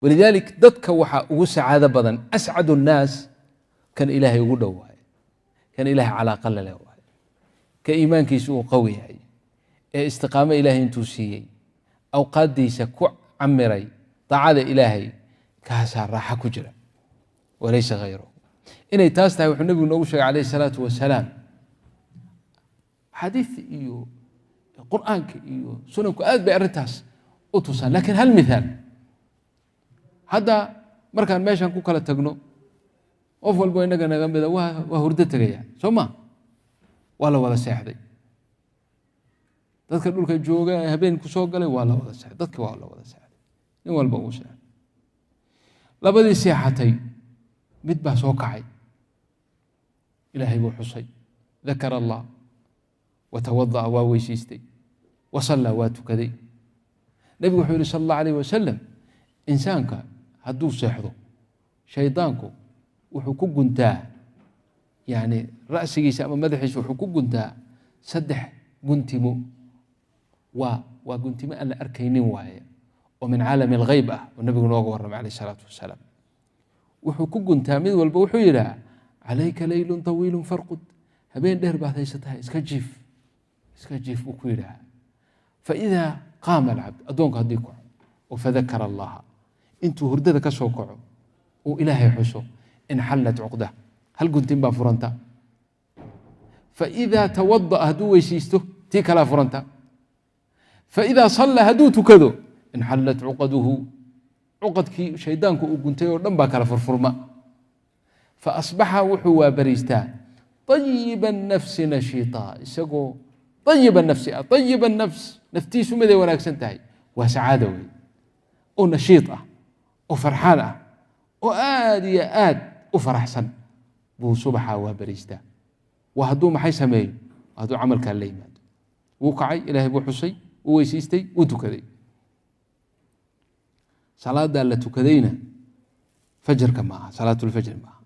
ولذلك ددك وحا ugu sacaado badan ascad الناس kan ilaahay ugu dhow waay kan ilaahay calaaqa la leh waay ka iimaankiisu uu qawi yahay ee istiqaamo ilaahay intuu siiyey awqaadiisa ku camiray taacada ilaahay kaasaa raaxa ku jira walaysa ghayruhu inay taas tahay wuxuu nabigu noogu sheegay calayhi salaatu wasalaam xadiis iyo qur'aanka iyo sunanku aad bay arrintaas u tusaan laakiin hal mithaal hadda markaan meeshan ku kala tagno qof walba inaga naga mida waa hurdo tegaya soo ma waa la wada seexday dadka dhulka jooga habeen ku soo galay waa la wada seexday dadka waa la wada seexday nin walba uu seexday labadii seexatay mid baa soo kacay ilaahay buu xusay ذكر الله وتوضأ وويسيستي وصلى واتكدي نبي وحي صلى الله عليه وسلم إنسانك هدو سيحضو شيطانكو وحكو قنتا يعني رأسي سأما مدحش وحكو قنتا سدح قنتمو وقنتمو أن أركينين وايا ومن عالم الغيبة والنبي نوغور عليه الصلاة والسلام وحكو قنتا من والبوحو يلا عليك ليل طويل فرقد هبين دير بعد يستها اسكجيف وكيلها فإذا قام العبد أدونك هديكو وفذكر الله انتو هرددك سوكعو وإلهي حسو إن حلت عقده هل كنت با فرنتا فإذا توضأ هدو ويسيسته تيك لا فرنتا فإذا صلى هدو تكذو إن حلت عقده عقدك شيطانك وكنت يردن باك فرفرما فأصبح وحوا بريستا طيب النفس نشيطا يسقو طيب النفس طيب النفس نفتي سمدي وراك سنتهي وسعادة ونشيطة وفرحانة وآدي آد وفرح سن بو صبحا وبريستا وهدو ما حيسمي هدو عمل كان لي ماد وقعي إلهي بو حسي وويسيستي وتكذي صلاة دالة تكذينا فجر كما صلاة الفجر معها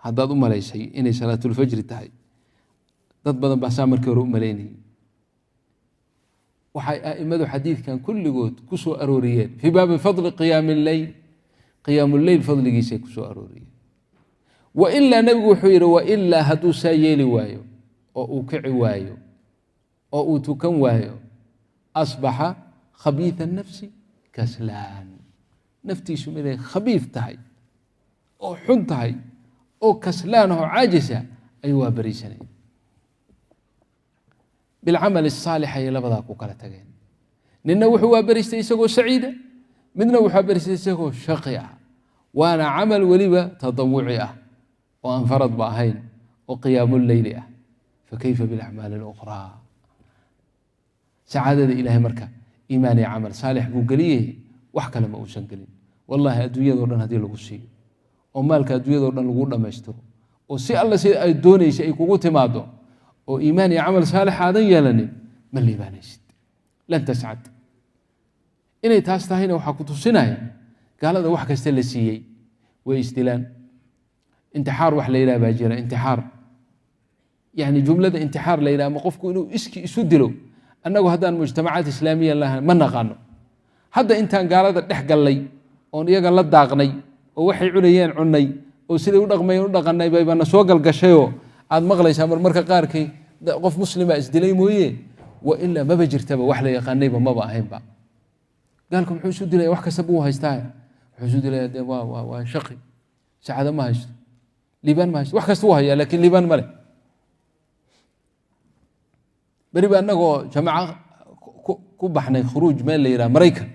haddaad u malaysay inay salaatulfajri tahay dad badan baa saa markii hore u malaynayay waxay a'immadu xadiidkan kulligood ku soo arooriyeen fii baabi fadli qiyaamuleyl fadligiisay ku soo arooriyeen wailaa nebigu wuxuu yidhi wailaa hadduu saa yeeli waayo oo uu kici waayo oo uu tukan waayo asbaxa khabiitha nafsi kaslaan naftiisu miday khabiif tahay oo xun tahay oo kaslaan oo caajisa ayuu waa bariisanay bilcamal الصaalix ay labadaa ku kala tageen ninna wuxuu waa bariistay isagoo saciida midna wuxuu bariistay isagoo shaqi ah waana camal weliba tadawuci ah oo aan farad ba ahayn oo qiyaamu leyli ah fakayfa bilacmaal اlukhraa sacaadada ilaahay marka iimaan iyo camal saalix buu geliyey wax kale ma uusan gelin wallahi adduunyadoo dhan haddii lagu siiyo oo maalka adduunyadoo dhan lagu dhammaystiro oo si alla sida ay doonaysa ay kugu timaado oo iimaan iyo camal saalix aadan yeelanin ma liibaanaysid lan tascad inay taas tahayna waxaa ku tusinaya gaalada wax kasta la siiyey way istilaan intixaar wax la yidhaha baa jira intixaar yani jumlada intixaar la yidhaha ama qofku inuu iski isu dilo annagu haddaan mujtamacaad islaamiya lahayn ma naqaano hadda intaan gaalada dhex gallay oon iyaga la daaqnay oo waxay cunayeen cunay oo siday u dhaqmayeen u dhaqanay baybana soo galgashayoo aad maqlaysaa marmarka qaarkii qof muslima isdilay mooye wa ilaa maba jirtaba wax la yaqaanayba maba ahaynba gaalku muxuu isu dilaya wax kasta buu haystaa wuxuu isu dilaya dee waa shaqi sacaado ma haysto liibaan ma haysto wax kasta wuu hayaa laakiin liibaan ma leh beri ba annagoo jamaca ku baxnay khuruuj meel la yidhaha maraykan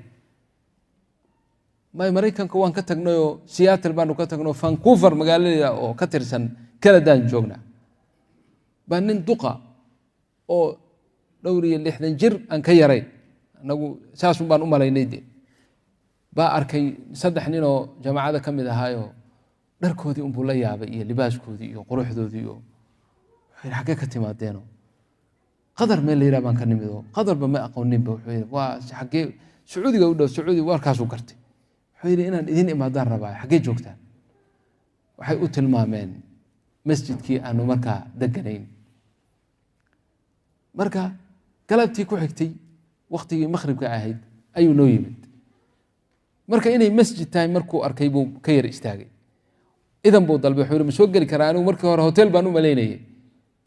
maraykanka waan ka tagnayoo Seattle baanu ka tagnay Vancouver magaalada oo ka tirsan Canada joognaa baa nin duqa oo dhowr iyo 60 jir aan ka yaray anagu saas baan u malaynay baa arkay saddex nin oo jamaacada ka mid ahaayo dharkoodii buu la yaabay iyo libaaskoodii iyo quruxdoodii iyo waxay xagga ka timaadeeno qadar meel la yiraahdo baan ka nimido qadarba ma aqoonin ba wuxuu waa xagge Sacuudiga u dhow Sacuudi warkaas u gartay waxay inaan idin imaadaan rabaa xagee joogtaan waxay u tilmaameen masjidkii aanu markaa deganayn marka galabtii ku xigtay waqtigii maghribka ahayd ayuu noo yimid marka inay masjid tahay markuu arkay buu ka yar istaagay idan buu dalbay wuxuu yiri ma soo gali karaa anigu markii hore hotel baan u maleynayay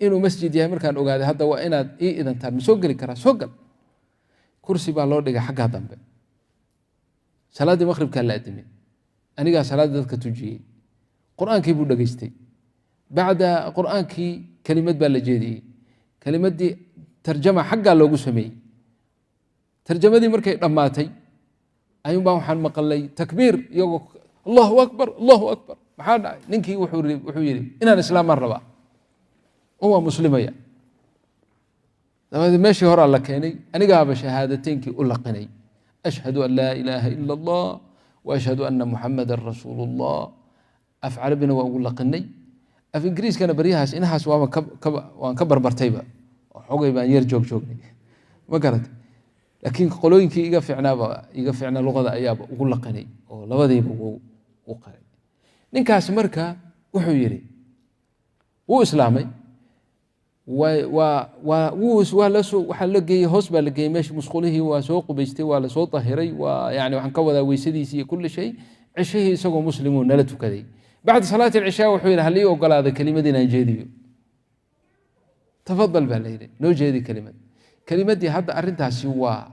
inuu masjid yahay markaan ogaaday hadda waa inaad ii idantaa ma soo gali karaa soo gal kursi baa loo dhigay xagga dambe salaadii maqribka la adimay aniga salaada dadka tujiyay quraankii buu dhageystay bacda quraankii kalimad baa la jeediyay kalimadii tarjama xagga loogu sameeyay tarjamadii markay dhamaatay ayuu baa waxaan maqlay takbiir iyagoo Allahu akbar maxaa dhacay ninkii wuxuu yiri inaan islaamaan rabaa oo muslimaya dabada meeshii hore la keenay anigaaba shahaadateynki u laqinay ashhadu an la ilaha illa allah wa ashhadu anna muhammadar rasulullah af'al bina wa ugu laqinay af ingiriiskana bariyahaas inahaas waan ka barbartayba xogay baan yar joognay ma garatay laakiin qolooyinkii iga fiicnaa luqada ayaaba ugu laqinay oo labadiiba u qaray ninkaas marka wuxuu yiri wuu islaamay waa la soo waxa la geeyay hoos baa la geeyay meeshii musqulihii waa soo qubaystay waa la soo tahiray waa yani waxaan ka wadaa weysadiisii iyo kulli shay cishihii isagoo muslimuun nala tukaday bacda salaati alcishaa wuxuu yidhi halii ogolaada kelimad inaan jeediyo tafadal baa la yidhi noo jeedi kelimadii hadda arrintaasi waa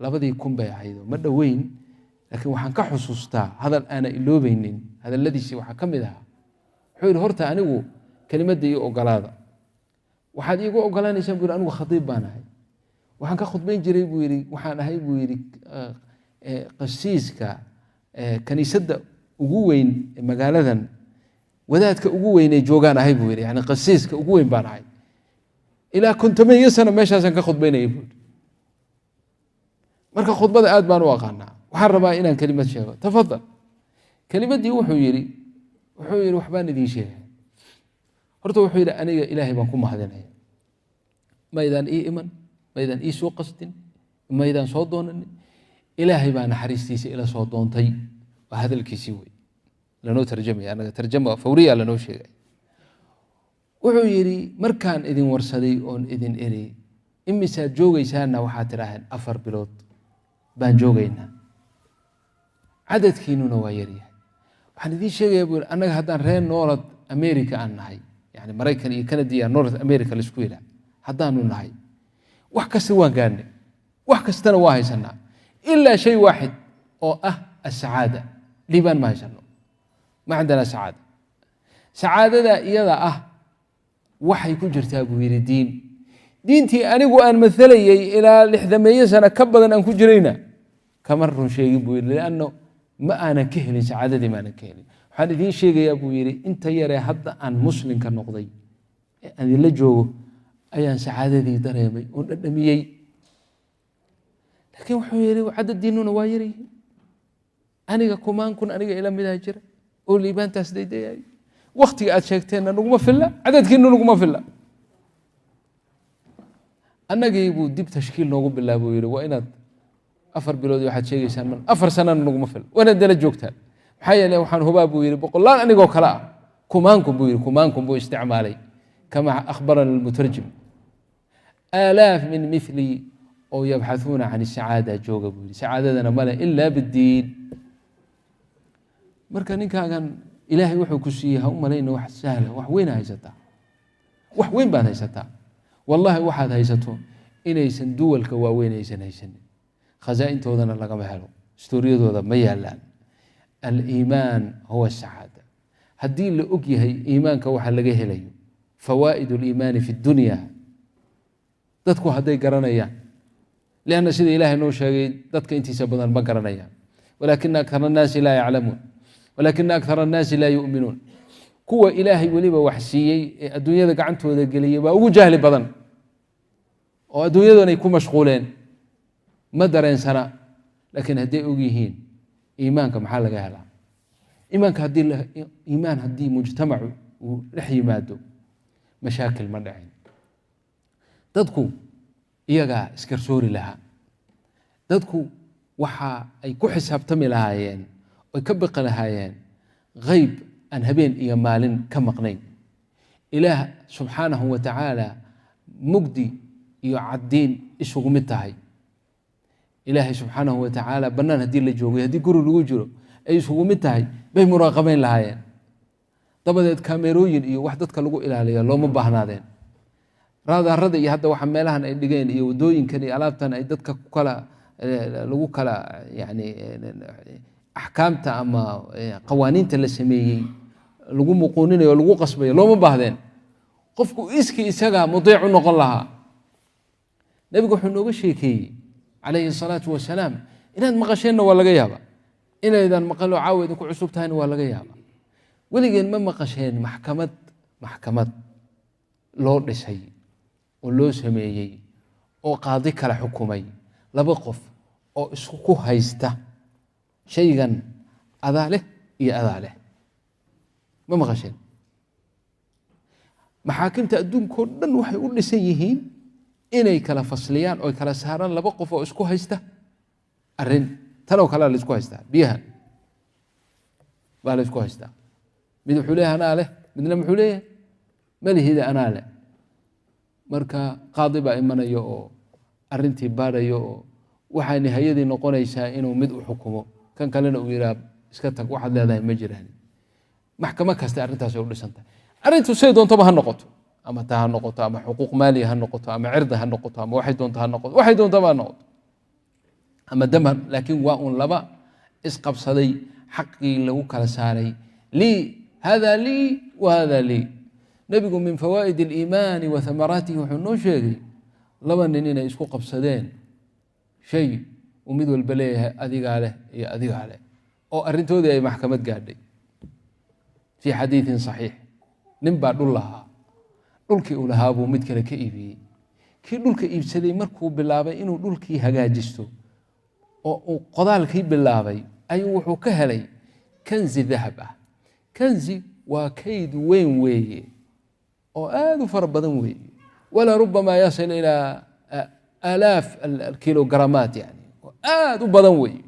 2000 bay ahayd ma dhoweyn laakiin waxaan ka xusuustaa hadal aana iloobaynin hadalladiisii waxaa ka mid ahaa wuxuu yidhi horta anigu kelimadii ii ogolaada waxaad iigu ogolaanaysaan buu yidhi anigu khatiib baan ahay waxaan ka khudbayn jiray buu yidhi waxaan ahay buu yidhi qasiiska kaniisadda ugu weyn magaaladan wadaadka ugu weyn ee joogaan ahay buu yidhi yani qasiiska ugu weyn baan ahay ilaa 500 sano meeshaasaan ka khudbaynayay buu yidhi marka khudbada aad baan u aqaanaa waxaan rabaa inaan kelimad sheego tafadal kelimadii wuxuu yidhi waxbaan idiin sheegay horta wuxuu yidhi aniga ilaahay baan ku mahadinaya maydaan ii iman maydaan ii soo qastin maydaan soo doonanin ilaahay baa naxariistiisa ila soo doontay waa hadalkiisii wey lanoo tarjamaya anaga tarjama fawriya lanoo sheegay wuxuu yidhi markaan idin warsaday oon idin eri imisaad joogaysaana waxaad tidhaaheen 4 bilood baan joogaynaa cadadkiinuna waa yaryahay waxaan idiin sheegayaa buu annaga haddaan reer North America aan nahay yani Maraykan iyo Canada iyo North America la isku yiraahdo haddaanu nahay wax kasta waan gaarnay wax kastana waa haysanaa ilaa shay waaxid oo ah as-saada liban ma haysano ma عندنا saada saadada iyada ah waxay ku jirtaa buu yiri diintii anigu aan maalayay ilaa 60 sano ka badan aan ku jirayna kama run sheegin buu yiri laano ma aanan ka helin saadadii ma aanan ka helin waxaan idiin sheegayaa buu yiri inta yare hadda aan muslimka noqday aan la joogo ayaan saadadii dareemay oo dhadhamiyay laakiin wuxuu yiri cadadiinuna waa yari aniga kumaan kun aniga ila mid ah jira oo liibaantaas deedeeyay waqtiga aad sheegteen naguma filla cadadkiina naguma filla annagii buu dib tashkiil noogu bilaabo yiri waa inaad 4 bilood waxaad sheegaysaan man 4 sano naguma filla wana dala joogtaan maxay yeelay waxaan hubaa buu yiri boqolaan anigoo kala ah kumaankum buu isticmaalay kama akhbarana al-mutarjim آلاف من مثلي أو يبحثون عن السعادة جوجا بوري سعادتنا ملا إلا بالدين مركا نينكا كان إلهي وحو كسيها ومالين واحد سهلة وين هايستا وين بان هايستا والله واحد هايستو إن يسن دول كواوين يسن هايسن خزائن تودنا لقم هلو ستوريو تودا ميالان الإيمان هو السعادة هدين لأوكي هي إيمان كوحا لقيه لي فوائد الإيمان في الدنيا dadku haday garanayaan leena sida ilaahay noo sheegay dadka intiisa badan ma garanayaan walakin akthara an-nas la ya'lamun walakin akthara an-nas la yu'minun kuwa ilaahay waliba wax siiyay ee adduunyada gacantooda galiyay waa ugu jahli badan oo adduunyadana ay ku mashquuleen ma dareensana laakiin haday og yihiin iimaanka maxaa laga helaa iimaan hadii mujtamacu uu dhex yimaado mashaakil ma dhacin dadku iyaga iskarsoori lahaa dadku waxa ay ku xisaabtami lahaayeen oo ka baqi lahaayeen qayb aan habeen iyo maalin ka maqnayn ilaah subhanahu wa ta'ala mugdi iyo cadeen isugu mid tahay ilaahay subxaanahu wa tacaala bannaan haddii la joogay haddii guri lagu jiro ay isugu mid tahay bay muraaqabayn lahaayeen. dabadeed kaamerooyin iyo wax dadka lagu ilaaliya looma baahnaadeen. raadarada iyo hadda waxa meelahan ay dhigeen iyo wadooyinkan iyo alaabtan ay dadka ku kala lagu kala yani axkaamta ama qawaaniinta la sameeyey lagu muquuninayo lagu qasbayo looma baahdeen. qofku iskii isaga mudiic u noqon lahaa. nabigu wuxuu nooga sheekeeyey calayhi salaatu wasalaam inaad maqasheenna waa laga yaaba, inaydan maqalo caawa idinku cusub tahayna waa laga yaaba. weligeen ma maqasheen maxkamad loo dhisay oo loo sameeyey oo qaadi kala xukumay laba qof oo isku haysta shaygan adaa leh iyo adaa leh? ma maqasheen? maxaakimta adduunkao dhan waxay u dhisan yihiin inay kala fasliyaan oo kala saaraan laba qof oo isku haysta arrin. tanoo kalea la isku haystaa, biyahan baa la isku haystaa. mid wuxuu leeyahay anaa leh, midna muxuu leeyahay malihida anaa leh. marka qaadi baa imanayo oo arrintii baarayo oo waxaa nihayadii noqonaysaa inuu mid u xukumo, kan kalena uu yidhaah iska tag, waxaad leedahay ma jiraan. maxkamad kasta arrintaasay u dhisan tahay. arrintu say doontaba ha noqoto, ama taa ha noqoto, ama xuquuq maaliya ha noqoto, ama cirda ha noqoto, ama waxay doonto ha noqoto, waxay doontaba ha noqoto, ama damar. laakiin waa un laba isqabsaday, xaqii lagu kala saaray. lii hada lii wa hada lii. nabigu min fawaa'id aliimaani wa hamaraatihi wuxuu noo sheegay laba nin inay isku qabsadeen shay uu mid walba leeyahay adigaa leh iyo adigaa leh, oo arrintoodii ay maxkamad gaadhay. fii xadiidin saxiix, nin baa dhul lahaa, dhulkii uu lahaa buu mid kale ka iibiyey. kii dhulka iibsaday markuu bilaabay inuu dhulkii hagaajisto oo uu qodaalkii bilaabay, ayuu wuxuu ka helay kanzi dahab ah. kanzi waa kayd weyn weeye oo aad u fara badan weeye, walaa rubamaa yasil ilaa aalaaf alkilogaramaat, yani aad u badan weeye.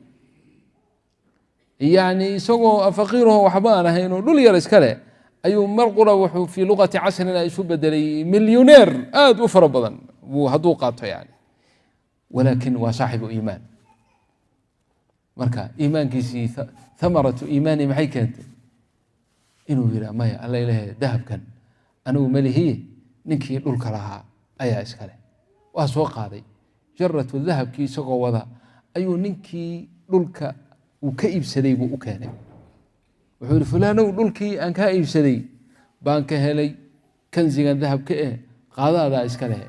yani isagoo faqiiraho waxba aan ahayn oo dhul yar iska leh ayuu mar qura wuxuu fii luqati casrina isu bedelay milyoneer aad u fara badan hadduu qaato yani. walaakin waa saaxibu iimaan. marka iimaankiisii thamaratu iimaani maxay keentay? inuu yidhaha maya, alla ilahe dahabkan anigu malihiye, ninkii dhulka lahaa ayaa iska leh. waa soo qaaday jaratu dahabkii isagoo wada ayuu ninkii dhulka uu ka iibsaday buu u keenay. wuxuu yihi fulaanow, dhulkii aan kaa iibsaday baan ka helay kanzigan dahabka qaadaadaa iska leh.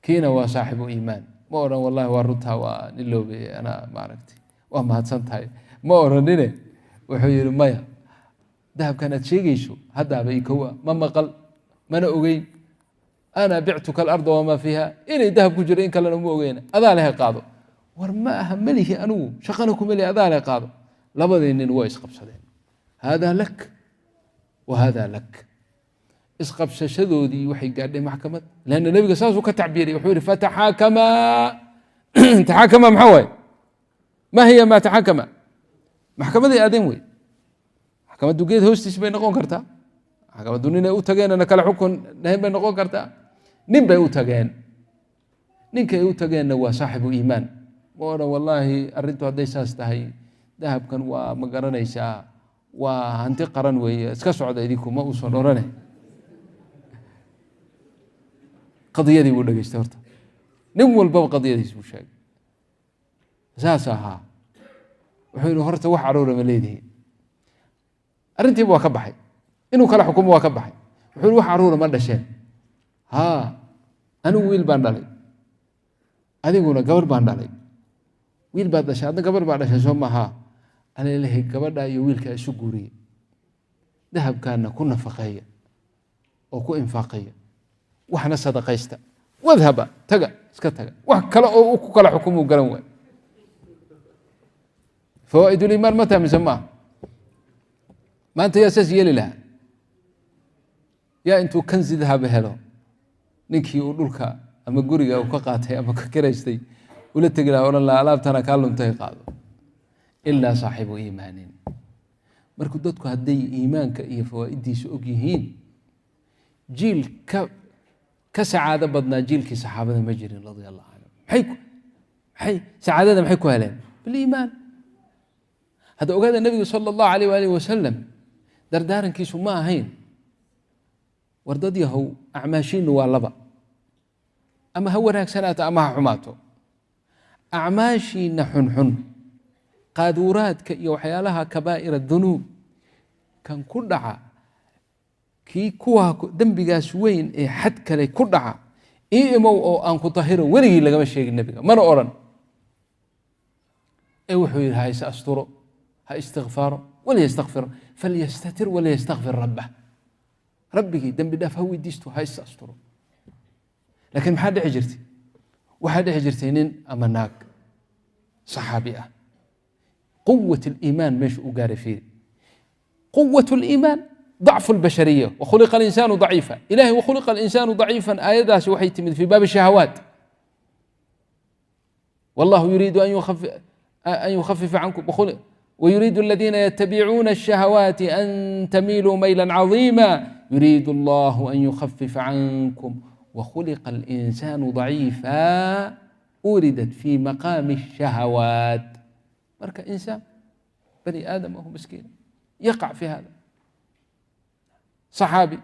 kiina waa saaxibu iimaan. ma odhan wallahi waa runtaa, waa nin loobe, anaa maaragtay waa mahadsan tahay, ma odhanine wuxuu yihi maya, dahabkan aad sheegayso haddaaba ikowa, ma maqal mana ogeyn. ana bictuka alarda wamaa fiiha, inay dahab ku jiro in kalena ma ogeyna, adaa lehe qaado. war ma aha melihi anigu, shaqana ku melihi, adaa lehe qaado. labadii nin waa isqabsadeen, haadaa lak wa haadaa lak. isqabsashadoodii waxay gaadhay maxkamad, lanna nebiga saasuu ka tacbiiriyay. wuxuu yihi fataxaakamaa. taxaakamaa maxaa waaye? ma hiya maa taxaakama? maxkamaday aadeen wey. maxkamaddu geed hoostiis bay noqon kartaa, maxkamaddu ninay u tageenana kale xukun dhahayn bay noqon kartaa. nin bay u tageen, ninkay u tageenna waa saaxibu iimaan. ma odhan wallaahi arrintu hadday saas tahay, dahabkan waa ma garanaysaa, waa hanti qaran weeye, iska socda idinku, ma uusan odhane. qadiyadii buu dhegeystay. horta nin walbaba qadiyadiis buu sheegay. saas ahaa. wuxuu yihi horta wax caruura ma leedihiin? arrintiiba waa ka baxay, inuu kala xukumo waa ka baxay. wuxuu yihi wax caruura ma dhasheen? haa, anigu wiil baan dhalay, adiguna gabar baan dhalay. wiil baad dhashay, adna gabar baa dhashay soo maaha? alalehay gabadha iyo wiilkaa isu guuriye, dahabkaana ku nafaqeeya oo ku infaaqeeya, waxna sadaqaysta, wadhaba taga, iska taga. wax kale oo ku kala xukumuu garan waay. fawaa'id uliimaan ma taha mise maaha? maanta yaa saas yeeli lahaa? yaa intuu kanzi dahaba helo ninkii uu dhulka ama guriga uu ka qaatay ama ka kiraystay ula tegi lahaa, odhan lahaa alaabtana kaa luntay qaado. ilaa saaxibu iimaanin. markuu dadku hadday iimaanka iyo fawaa'idiisa og yihiin, jiil ka sacaado badnaa jiilkii saxaabada ma jirin radia allahu canhum. سعادة محي كهلين بالإيمان. هذا أقول النبي صلى الله عليه وآله وسلم دردارن كيسو ما هين ورددي هو أعماشين واللبا أما هو هناك سنة أما حماته أعماشي نحن قادورات يوحي لها كبائر الذنوب كان كدعا كي كوها دنبغاس وين إيه حد كلي كدعا إيه مو أو أنكو طهيرو ولي لغا الشيء النبي ما أورن إيه وحوي هاي سأستره هاي استغفار ولا يستغفر فليستتر ولا يستغفر ربه ربي دنب داف هو ديستو هاي سأستره لكن ما حد عجرتي وحد عجرتين أمناك صحابية قوة الإيمان مش أقاري فيه قوة الإيمان ضعف البشرية وخلق الإنسان ضعيفا إلهي وخلق الإنسان ضعيفا آية داس وحيت في باب الشهوات والله يريد أن يخفف عنكم ويريد الذين يتبعون الشهوات أن تميلوا ميلا عظيما يريد الله أن يخفف عنكم وخلق الإنسان ضعيفا أوردت في مقام الشهوات مركا إنسان بني آدم وهو مسكين يقع في هذا صحابي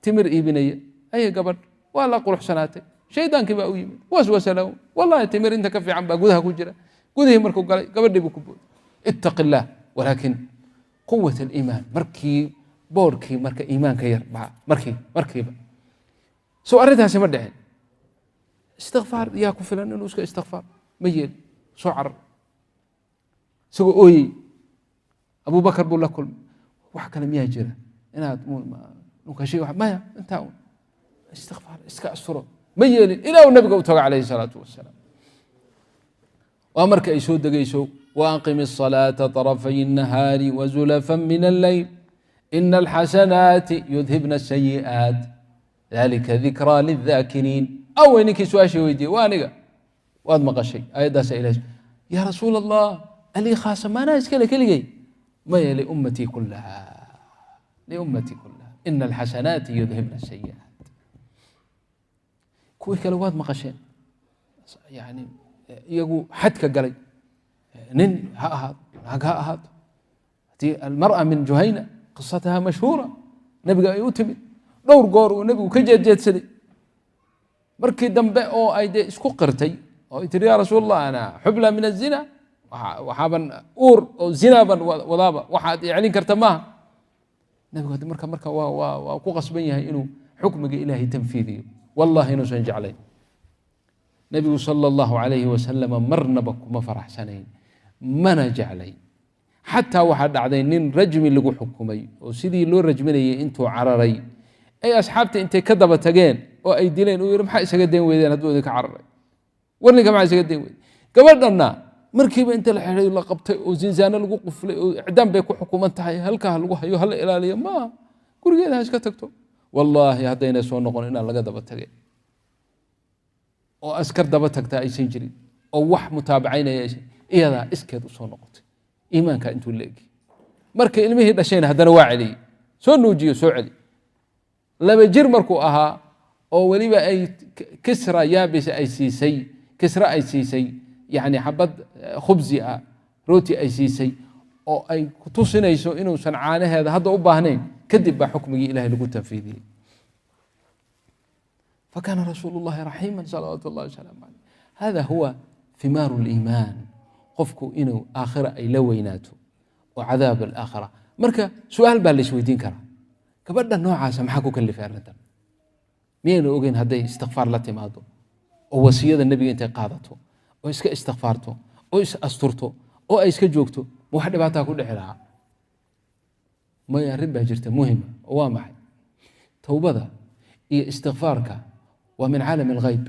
تمر ابنية أي قبر ولا أقول حسناتي شيطان كبا أويمد وسوس له والله تمر أنت كفي عم بقودها كجرة قوده مركو قبر دي بكبود اتق الله ولكن قوة الإيمان مركي بوركي مركي إيمان كير مركي سو أردها سمردها استغفار ياكو فلان إنه استغفار ميل سعر سو أوي أبو بكر بقول لك وحكى لم يهجر أنا تقول ما شيء واحد ما أنت استغفار استكأسره ميل إلى النبي قوته عليه الصلاة والسلام وأمرك يسود دقيسو وأقم الصلاة طرفي النهار وزلفا من الليل إن الحسنات يذهبن السيئات ذلك ذكرى للذاكرين أو إنك سواشي ويدي وانقا وادمق شيء أيضا سئله يا رسول الله اللي خاصة ما ناس كل ما هي لأمتي كلها إن الحسنات يذهبن السيئات كوي كلوات مقشين يعني يقول حدك قلي نن هات المرأة من جهينة قصتها مشهورة نبقى يوتمد دور قور ونبي وكجد سدي مركي دنبه أو أيدي اسكو قرتي أو يتري يا رسول الله أنا حبلى من الزنا وحابا أور أو زنابا وضابا وحد يعني كرتماه نبي قد مركا وكو غصبيها إنه حكمك إلهي تنفيذي والله إنه سنجع عليه نبي صلى الله عليه وسلم مرنبك وما فرح سنين ما نجع عليه حتى واحد عدين رجمي اللي حكمي وسيدي لو رجمني انتو عرري أي أصحابتي أنت كذبة تجين أو أي دلين ويرم حق سجدين ويدين هدول ذيك عرّي ورني كمان سجدين ويد قبلنا مركب أنت الحين لقبت وزنزانة الوقوف إعدام بيكو حكومة هاي هل كهل هل إلى اليوم ما كل جيل هاش كتكتب والله هدينا سون نقول إن الله كذبة تجين أو أسكر دبتك تا أي سنجري أو وح متابعين يا شيء إيه هذا إسكت وسون نقط إيمانك أنتو اللي مركب علمه هذا شيء هذا نواعلي سون نوجي سعلي لما جير مركو أها أو وليبا أي كسرة يابس أي سيسي كسرة أي سيسي يعني حبد خبزي روتي أي سيسي أو أي كتوسين يسو إنه صنعانه هذا أباهنين كذب بحكمه إلهي لقو تنفيذه فكان رسول الله رحيما صلوات الله وسلامه عليه هذا هو ثمار الإيمان قفكو إنه آخرة أي لويناته وعذاب الآخرة مركا سؤال بالش ويدين كرا كبرنا نوعا سمحكو كل فعلة مين اوغين هدي استغفار لا تمادو او وصيه النبي انت قادته او اسك استغفارته او اس استرته او اسك جوجته waxa dhibaato ku dhixi lahaa ma yarin baa jirta muhiim oo waa maxay tawbada iyo istighfaarka waa min caalam al-ghayb